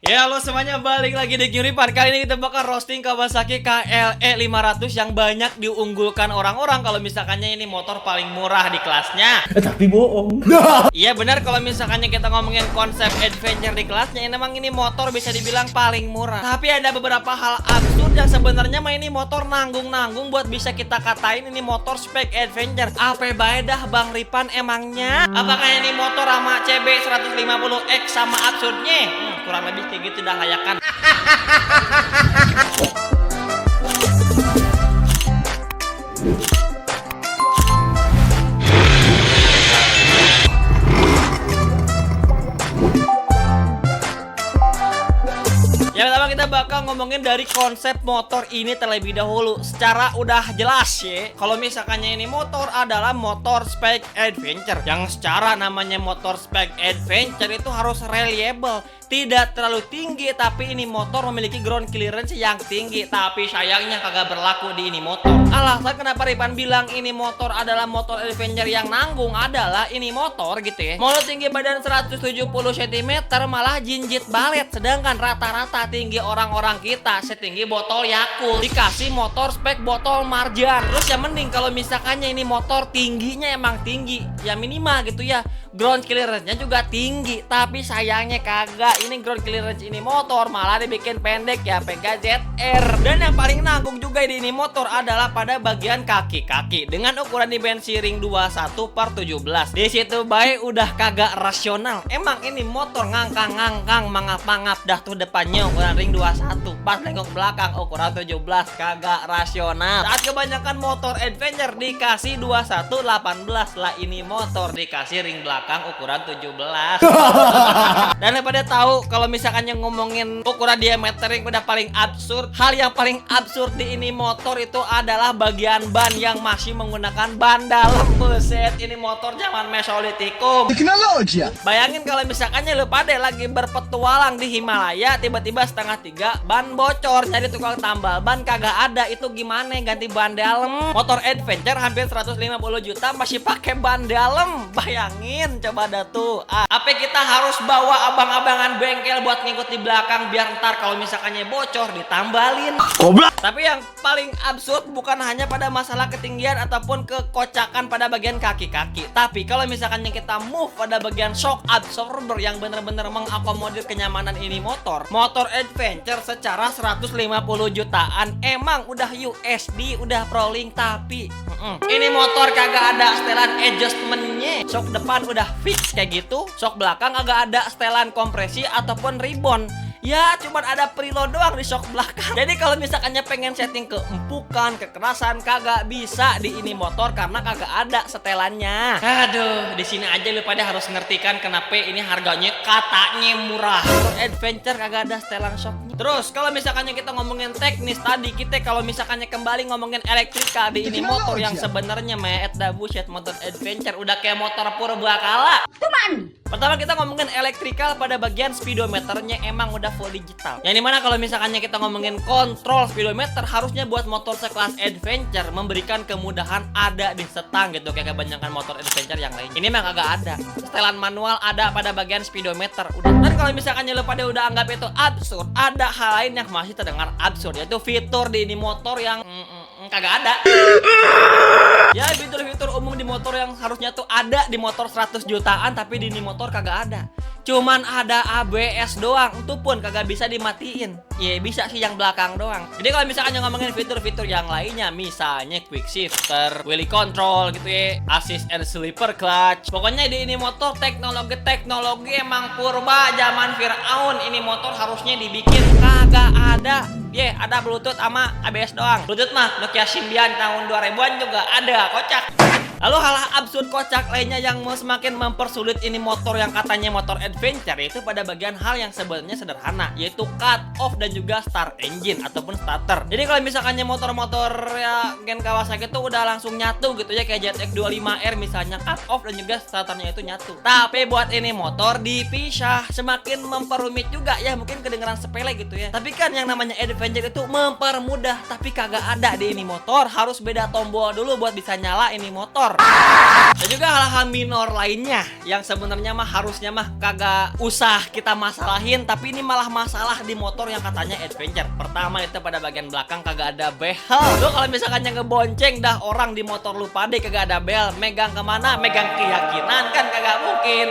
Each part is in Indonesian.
Ya halo semuanya, balik lagi di Kyuripan. Kali ini kita bakal roasting Kawasaki KLE 500 yang banyak diunggulkan orang-orang kalau misalkannya ini motor paling murah di kelasnya. Tapi bohong. Iya benar, kalau misalkannya kita ngomongin konsep adventure di kelasnya, memang ini motor bisa dibilang paling murah. Tapi ada beberapa hal absurd yang sebenarnya mah ini motor nanggung-nanggung buat bisa kita katain ini motor spek adventure. Apa bae dah Bang Ripan emangnya? Apakah ini motor sama CB 150X sama absurdnya? Kurang lebih kayak gitu dah layakan. Yang pertama kita bakal ngomongin dari konsep motor ini terlebih dahulu. Secara udah jelas ya, kalau misalkannya ini motor adalah motor spek adventure, yang secara namanya motor spek adventure itu harus reliable, tidak terlalu tinggi, tapi ini motor memiliki ground clearance yang tinggi. Tapi sayangnya kagak berlaku di ini motor. Alasan kenapa Ripan bilang ini motor adalah motor adventure yang nanggung adalah ini motor gitu ya, mau tinggi badan 170 cm malah jinjit balet, sedangkan rata-rata tinggi orang-orang kita setinggi botol Yakult, dikasih motor spek botol Marjan. Terus ya mending kalau misalkannya ini motor tingginya emang tinggi, ya minimal gitu ya, ground clearance-nya juga tinggi. Tapi sayangnya kagak, ini ground clearance ini motor malah dibikin pendek ya, Pega ZR. Dan yang paling nanggung juga di ini motor adalah pada bagian kaki-kaki dengan ukuran dimensi ring 21/17. Di situ baik udah kagak rasional. Emang ini motor ngangkang-ngangkang, mangap-mangap dah tuh depannya ukuran ring 21, pas nengok belakang ukuran 17, kagak rasional. Saat kebanyakan motor adventure dikasih 21/18, lah ini motor dikasih ring belakang ukuran 17. Dan pada tahu kalau misalkan yang ngomongin ukuran diameter yang udah paling absurd, hal yang paling absurd di ini motor itu adalah bagian ban yang masih menggunakan ban dalam. Buset, ini motor zaman Mesolitikum. Teknologi. Bayangin kalau misalkannya lu pada lagi berpetualang di Himalaya, tiba-tiba setengah 3 ban bocor, nyari tukang tambal ban kagak ada, itu gimana ganti ban dalam? Motor adventure hampir 150 juta masih pakai ban dalam. Bayangin coba dah tuh. Apa kita harus bawa abang-abangan bengkel buat ngikut di belakang biar ntar kalau misalkannya bocor ditambalin? Goblok. Tapi yang paling absurd bukan hanya pada masalah ketinggian ataupun kekocakan pada bagian kaki-kaki, tapi kalau misalkan yang kita move pada bagian shock absorber yang bener-bener mengakomodir kenyamanan ini motor adventure secara 150 jutaan emang udah USD, udah prolink, tapi ini motor kagak ada setelan adjustmentnya. Shock depan udah fix kayak gitu, shock belakang agak ada setelan kompresi ataupun ribbon. Ya cuman ada preload doang di shock belakang. Jadi kalau misalkannya pengen setting keempukan, kekerasan, kagak bisa di ini motor karena kagak ada setelannya. Aduh, di sini aja lu pada harus ngertikan kenapa ini harganya katanya murah. Motor adventure kagak ada setelan shocknya. Terus kalau misalkannya kita ngomongin teknis tadi, kita kalau misalkannya kembali ngomongin elektrikal di ini motor yang sebenarnya meet da bullshit, motor adventure udah kayak motor purbakala. Pertama kita ngomongin elektrikal pada bagian speedometernya emang udah full digital. Yang dimana kalau misalkannya kita ngomongin kontrol speedometer, harusnya buat motor sekelas adventure memberikan kemudahan ada di setang gitu kayak kebanyakan motor adventure yang lain. Ini memang agak ada. Setelan manual ada pada bagian speedometer. Udah. Dan kalau misalkannya lo pada udah anggap itu absurd, ada hal lain yang masih terdengar absurd, yaitu fitur di ini motor yang kagak ada. Ya fitur-fitur umum di motor yang harusnya tuh ada di motor 100 jutaan tapi di ini motor kagak ada. Cuman ada ABS doang, itu pun kagak bisa dimatiin. Ya bisa sih yang belakang doang. Jadi kalau misalkan ngomongin fitur-fitur yang lainnya, misalnya quick shifter, wheelie control gitu ya, assist and slipper clutch. Pokoknya di ini motor teknologi emang purba zaman Fir'aun. Ini motor harusnya dibikin kagak ada. Ada Bluetooth sama ABS doang. Bluetooth mah Nokia Symbian tahun 2000-an juga ada, kocak. Lalu hal absurd kocak lainnya yang mau semakin mempersulit ini motor yang katanya motor adventure, yaitu pada bagian hal yang sebenarnya sederhana, yaitu cut off dan juga start engine ataupun starter. Jadi kalau misalkannya motor-motor ya gen Kawasaki itu udah langsung nyatu gitu ya, kayak ZX25R misalnya, cut off dan juga starternya itu nyatu. Tapi buat ini motor dipisah, semakin memperumit juga ya, mungkin kedengeran sepele gitu ya. Tapi kan yang namanya adventure itu mempermudah, tapi kagak ada di ini motor. Harus beda tombol dulu buat bisa nyala ini motor. motor. Dan juga hal-hal minor lainnya yang sebenarnya mah harusnya mah kagak usah kita masalahin, tapi ini malah masalah di motor yang katanya adventure. Pertama itu pada bagian belakang kagak ada behel. Lo kalau misalkan yang ngebonceng dah orang di motor lu pade kagak ada bel, megang kemana? Megang keyakinan kan kagak mungkin.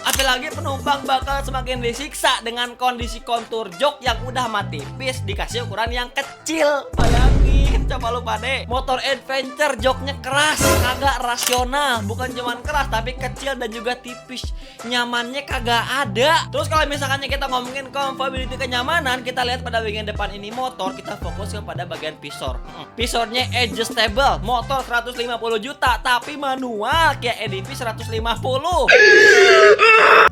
Apalagi penumpang bakal semakin disiksa dengan kondisi kontur jok yang udah mati tipis dikasih ukuran yang kecil. Bayangin coba lu pade, motor adventure joknya keras, kagak rasional. Bukan cuman keras tapi kecil dan juga tipis. Nyamannya kagak ada. Terus kalau misalkan kita ngomongin comfortability kenyamanan, kita lihat pada bagian depan ini motor, kita fokus kepada bagian visor. Visornya adjustable, motor 150 juta tapi manual kayak EDV 150.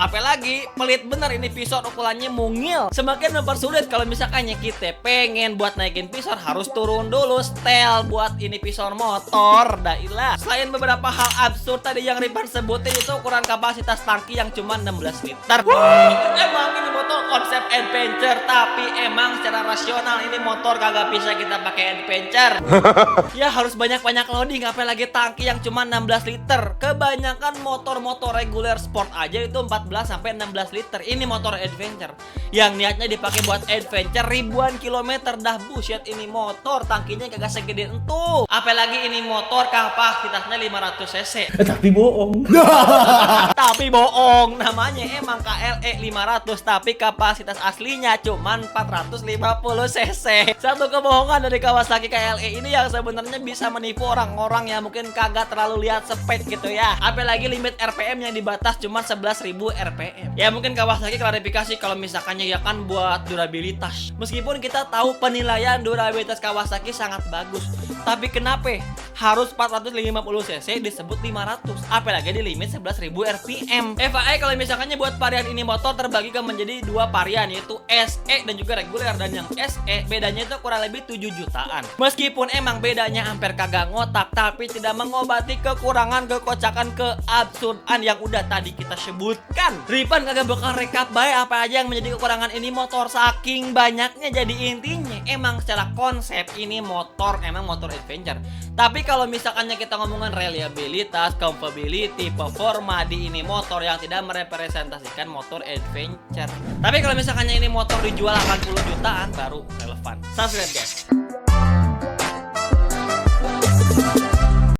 Apalagi pelit bener ini visor, ukurannya mungil. Semakin mempersulit kalau misalkannya kita pengen buat naikin visor harus turun dulu setel buat ini visor motor. Dailah. Selain beberapa hal absurd tadi yang Ripan sebutin, itu ukuran kapasitas tangki yang cuma 16 liter. Emang ini motor konsep adventure, tapi emang secara rasional ini motor kagak bisa kita pakai adventure. Ya harus banyak-banyak loading, apalagi tangki yang cuma 16 liter. Kebanyakan motor-motor reguler sport aja itu 14 sampai 16 liter. Ini motor adventure yang niatnya dipakai buat adventure ribuan kilometer. Dah bullshit, ini motor tangkinya kagak segede itu. Apalagi ini motor kapasitasnya 500 cc. Tapi bohong. Tapi bohong, namanya emang KLE 500 tapi kapasitas aslinya cuman 450 cc. Satu kebohongan dari Kawasaki KLE ini yang sebenarnya bisa menipu orang-orang yang mungkin kagak terlalu lihat speed gitu ya. Apalagi limit RPM yang dibatas cuma 11.000 RPM. Ya mungkin Kawasaki klarifikasi kalau misalkannya ya kan buat durabilitas. Meskipun kita tahu penilaian durabilitas Kawasaki sangat bagus, tapi kenapa harus 450 cc disebut 500? Apalagi di limit 11.000 RPM. FYI kalau misalkannya buat varian ini motor terbagi ke menjadi dua varian, yaitu SE dan juga reguler. Dan yang SE bedanya itu kurang lebih 7 jutaan. Meskipun emang bedanya hampir kagak ngotak, tapi tidak mengobati kekurangan, kekocakan, keabsurdan yang udah tadi kita sebutkan. Ripan kagak bakal rekap baik apa aja yang menjadi kekurangan ini motor, saking banyaknya. Jadi intinya emang secara konsep ini motor emang motor adventure. Tapi kalau misalkannya kita ngomongin reliabilitas, comfortability, performa di ini motor yang tidak merepresentasikan motor adventure. Tapi kalau misalkannya ini motor dijual 80 jutaan baru relevan. Subscribe guys.